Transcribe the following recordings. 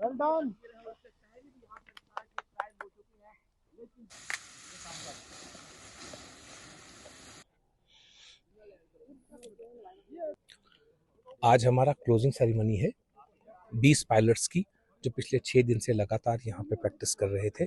Well done. आज हमारा closing ceremony है 20 पायलट्स की, जो पिछले 6 दिन से लगातार यहाँ पे प्रैक्टिस कर रहे थे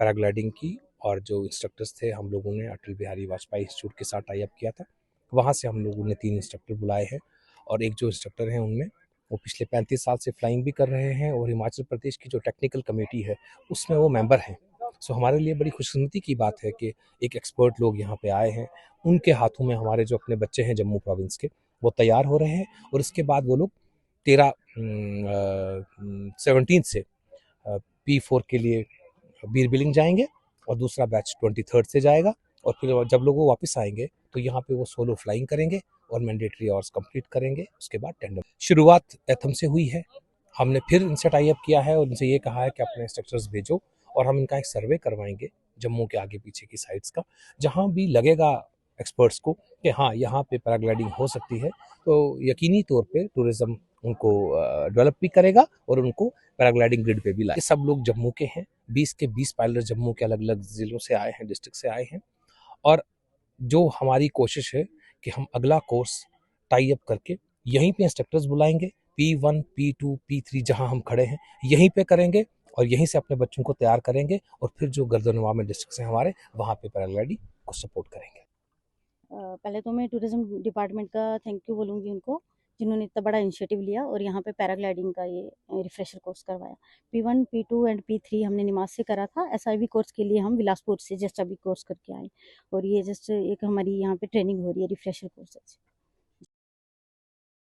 पैराग्लाइडिंग की। और जो इंस्ट्रक्टर्स थे, हम लोगों ने अटल बिहारी वाजपेयी इंस्टीट्यूट के साथ टाई अप किया था। वहाँ से हम लोगों ने 3 इंस्ट्रक्टर बुलाए हैं, और एक जो इंस्ट्रक्टर हैं उनमें वो पिछले 35 साल से फ्लाइंग भी कर रहे हैं, और हिमाचल प्रदेश की जो टेक्निकल कमेटी है उसमें वो मेंबर हैं। सो हमारे लिए बड़ी खुशकिस्मती की बात है कि एक एक्सपर्ट लोग यहाँ पे आए हैं। उनके हाथों में हमारे जो अपने बच्चे हैं जम्मू प्रोविंस के, वो तैयार हो रहे हैं। और इसके बाद वो लोग 17 से P4 के लिए बीर बिलिंग जाएंगे, और दूसरा बैच 23 से जाएगा। और फिर जब लोग वो वापस आएंगे तो यहाँ पे वो सोलो फ्लाइंग करेंगे और मैंडेटरी आवर्स कंप्लीट करेंगे। उसके बाद टेंडर शुरुआत एथम से हुई है। हमने फिर इनसे टाई अप किया है और इनसे ये कहा है कि अपने इंस्ट्रक्टर्स भेजो, और हम इनका एक सर्वे करवाएंगे जम्मू के आगे पीछे की साइड्स का, जहाँ भी लगेगा एक्सपर्ट्स को कि हाँ यहाँ पे पैराग्लाइडिंग हो सकती है, तो यकीनी तौर पे टूरिज्म उनको डेवलप भी करेगा और उनको पैराग्लाइडिंग ग्रिड पे भी लाए। सब लोग जम्मू के हैं, 20 के 20 पायलट जम्मू के अलग अलग जिलों से आए हैं, डिस्ट्रिक्ट से आए हैं। और जो हमारी कोशिश है कि हम अगला कोर्स टाई अप करके यहीं पे इंस्ट्रक्टर्स बुलाएंगे, P1 P2 P3 जहां हम खड़े हैं यहीं पे करेंगे, और यहीं से अपने बच्चों को तैयार करेंगे, और फिर जो गर्दनवा में डिस्ट्रिक्ट हैं हमारे, वहाँ पे पैराग्लाइडिंग को सपोर्ट करेंगे। पहले तो मैं टूरिज्म डिपार्टमेंट का थैंक यू बोलूँगी उनको, जिन्होंने इतना बड़ा इनिशिएटिव लिया और यहाँ पे पैराग्लाइडिंग का ये रिफ्रेशर कोर्स करवाया। P1 P2 एंड P3 हमने निमाज से करा था। SIV कोर्स के लिए हम बिलासपुर से जस्ट अभी कोर्स करके आए, और ये जस्ट एक हमारी यहाँ पे ट्रेनिंग हो रही है रिफ्रेशर कोर्स।